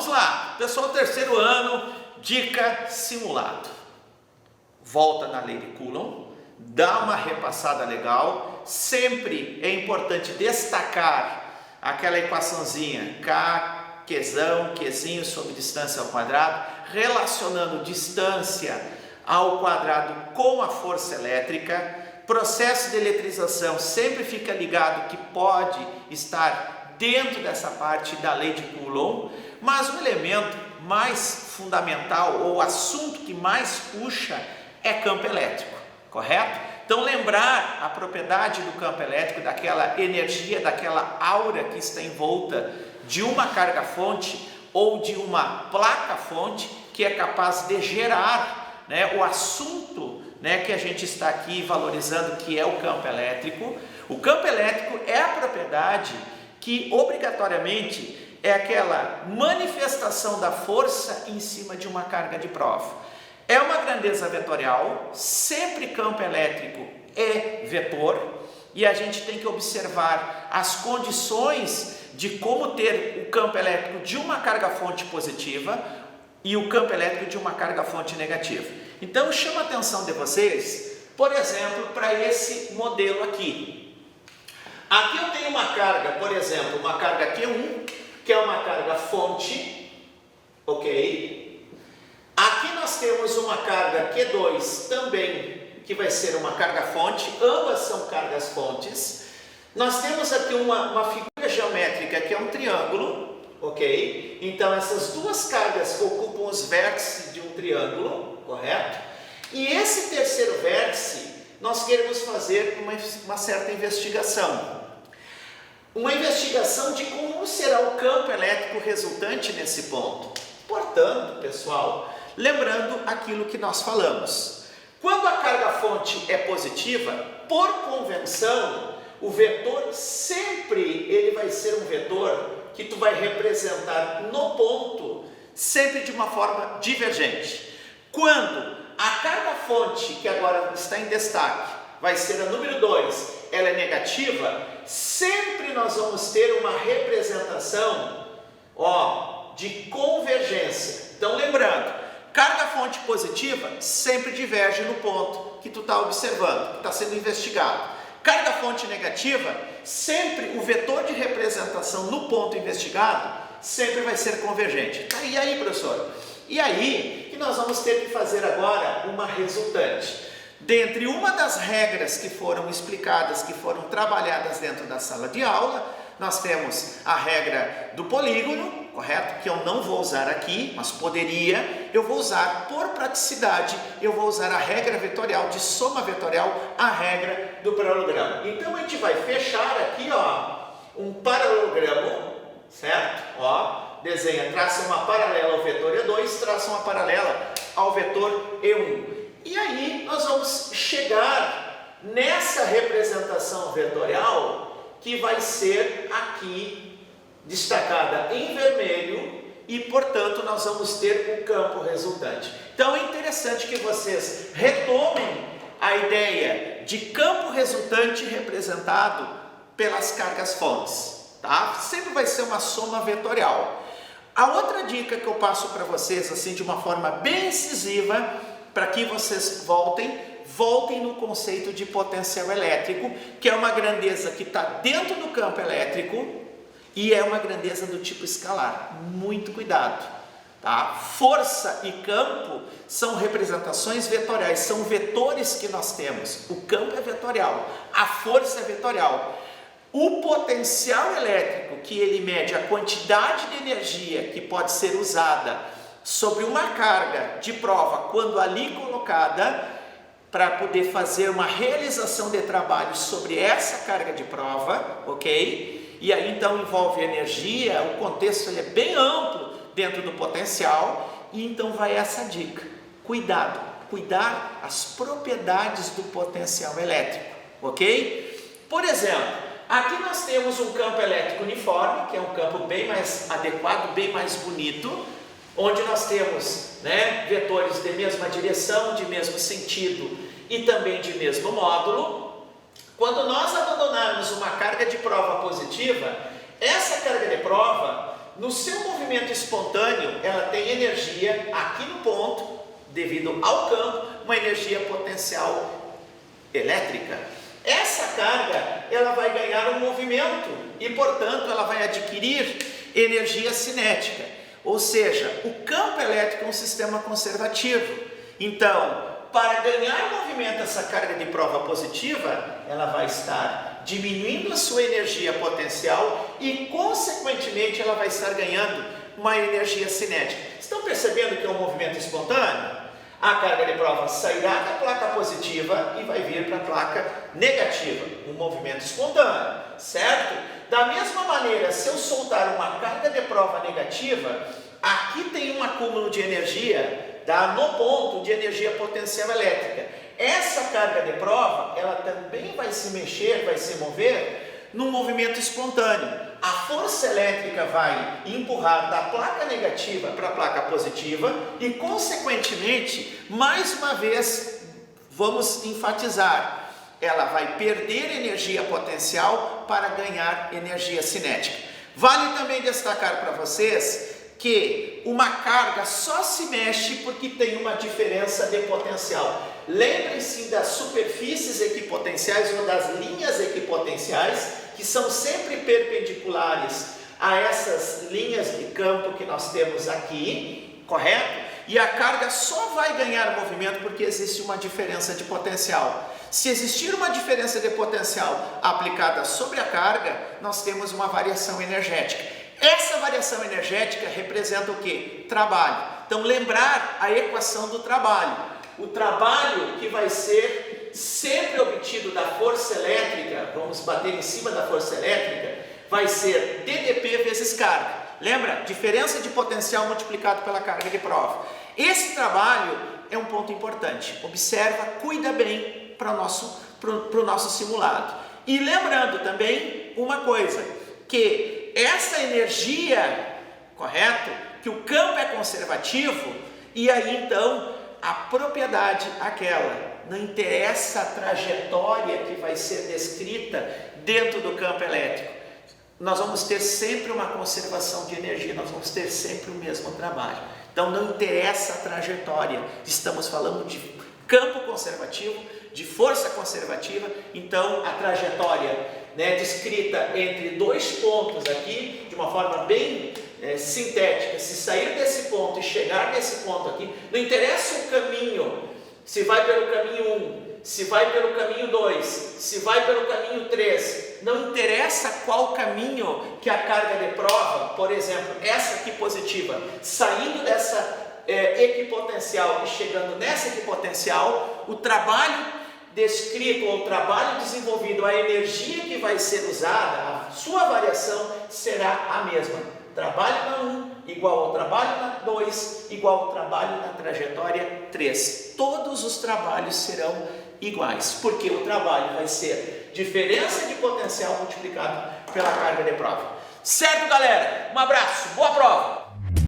vamos lá, pessoal, terceiro ano, dica simulado. Volta na lei de Coulomb, dá uma repassada legal. Sempre é importante destacar aquela equaçãozinha K, Qzão, Qzinho sobre distância ao quadrado, relacionando distância ao quadrado com a força elétrica. Processo de eletrização sempre fica ligado que pode estar dentro dessa parte da lei de Coulomb, mas o elemento mais fundamental ou o assunto que mais puxa é campo elétrico, correto? Então lembrar a propriedade do campo elétrico, daquela energia, daquela aura que está envolta de uma carga-fonte ou de uma placa-fonte que é capaz de gerar, o assunto, que a gente está aqui valorizando, que é o campo elétrico. O campo elétrico é a propriedade que obrigatoriamente é aquela manifestação da força em cima de uma carga de prova. É uma grandeza vetorial, sempre campo elétrico é vetor, e a gente tem que observar as condições de como ter o campo elétrico de uma carga-fonte positiva e o campo elétrico de uma carga-fonte negativa. Então chama a atenção de vocês, por exemplo, para esse modelo aqui. Aqui eu tenho uma carga, por exemplo, uma carga Q1, que é uma carga-fonte, ok? Aqui nós temos uma carga Q2 também, que vai ser uma carga-fonte, ambas são cargas-fontes. Nós temos aqui uma figura geométrica que é um triângulo, ok? Então essas duas cargas ocupam os vértices de um triângulo, correto? E esse terceiro vértice, nós queremos fazer uma certa investigação. Uma investigação de como será o campo elétrico resultante nesse ponto. Portanto, pessoal, lembrando aquilo que nós falamos, quando a carga-fonte é positiva, por convenção, o vetor sempre ele vai ser um vetor que tu vai representar no ponto, sempre de uma forma divergente. Quando a carga-fonte, que agora está em destaque, vai ser a número 2, ela é negativa, sempre nós vamos ter uma representação, de convergência. Então lembrando, carga-fonte positiva sempre diverge no ponto que tu está observando, que está sendo investigado. Carga-fonte negativa, sempre o vetor de representação no ponto investigado sempre vai ser convergente. Tá, e aí, professor? E aí que nós vamos ter que fazer agora uma resultante. Dentre uma das regras que foram explicadas, que foram trabalhadas dentro da sala de aula, nós temos a regra do polígono, correto? Que eu não vou usar aqui, mas poderia. Eu vou usar, por praticidade, eu vou usar a regra vetorial, de soma vetorial, a regra do paralelogramo. Então a gente vai fechar aqui, um paralelogramo, certo? Desenha, traça uma paralela ao vetor E2, traça uma paralela ao vetor E1. E aí nós vamos chegar nessa representação vetorial que vai ser aqui destacada em vermelho e, portanto, nós vamos ter o campo resultante. Então é interessante que vocês retomem a ideia de campo resultante representado pelas cargas-fontes, tá? Sempre vai ser uma soma vetorial. A outra dica que eu passo para vocês, assim, de uma forma bem incisiva, para que vocês voltem no conceito de potencial elétrico, que é uma grandeza que está dentro do campo elétrico e é uma grandeza do tipo escalar. Muito cuidado, tá? Força e campo são representações vetoriais, são vetores que nós temos. O campo é vetorial, a força é vetorial. O potencial elétrico, que ele mede a quantidade de energia que pode ser usada sobre uma carga de prova, quando ali colocada, para poder fazer uma realização de trabalho sobre essa carga de prova, ok? E aí então envolve energia, o contexto ele é bem amplo dentro do potencial, e então vai essa dica: cuidar as propriedades do potencial elétrico, ok? Por exemplo, aqui nós temos um campo elétrico uniforme, que é um campo bem mais adequado, bem mais bonito, onde nós temos vetores de mesma direção, de mesmo sentido e também de mesmo módulo. Quando nós abandonarmos uma carga de prova positiva, essa carga de prova no seu movimento espontâneo, ela tem energia aqui no ponto, devido ao campo, uma energia potencial elétrica. Essa carga, ela vai ganhar um movimento e, portanto, ela vai adquirir energia cinética. Ou seja, o campo elétrico é um sistema conservativo. Então, para ganhar movimento essa carga de prova positiva, ela vai estar diminuindo a sua energia potencial e, consequentemente, ela vai estar ganhando uma energia cinética. Estão percebendo que é um movimento espontâneo? A carga de prova sairá da placa positiva e vai vir para a placa negativa, um movimento espontâneo, certo? Da mesma maneira, se eu soltar uma carga de prova negativa, aqui tem um acúmulo de energia, no ponto de energia potencial elétrica. Essa carga de prova, ela também vai se mexer, vai se mover num movimento espontâneo. A força elétrica vai empurrar da placa negativa para a placa positiva e, consequentemente, mais uma vez, vamos enfatizar, ela vai perder energia potencial para ganhar energia cinética. Vale também destacar para vocês que uma carga só se mexe porque tem uma diferença de potencial. Lembrem-se das superfícies equipotenciais ou das linhas equipotenciais, que são sempre perpendiculares a essas linhas de campo que nós temos aqui, correto? E a carga só vai ganhar movimento porque existe uma diferença de potencial. Se existir uma diferença de potencial aplicada sobre a carga, nós temos uma variação energética. Essa variação energética representa o quê? Trabalho. Então, lembrar a equação do trabalho. O trabalho que vai ser sempre obtido da força elétrica, vamos bater em cima da força elétrica, vai ser DDP vezes carga. Lembra? Diferença de potencial multiplicado pela carga de prova. Esse trabalho é um ponto importante. Observa, cuida bem para o nosso simulado. E lembrando também uma coisa, que essa energia, correto? Que o campo é conservativo e aí então a propriedade aquela, não interessa a trajetória que vai ser descrita dentro do campo elétrico. Nós vamos ter sempre uma conservação de energia, nós vamos ter sempre o mesmo trabalho. Então não interessa a trajetória, estamos falando de campo conservativo, de força conservativa, então a trajetória, descrita entre dois pontos aqui, de uma forma bem sintética, se sair desse ponto e chegar nesse ponto aqui, não interessa o caminho, se vai pelo caminho 1, se vai pelo caminho 2, se vai pelo caminho 3, não interessa qual caminho que a carga de prova, por exemplo, essa aqui positiva, saindo dessa equipotencial e chegando nessa equipotencial, o trabalho descrito ou o trabalho desenvolvido, a energia que vai ser usada, a sua variação será a mesma. Trabalho na 1 igual ao trabalho na 2 igual ao trabalho na trajetória 3. Todos os trabalhos serão iguais, porque o trabalho vai ser diferença de potencial multiplicado pela carga de prova. Certo, galera? Um abraço, boa prova!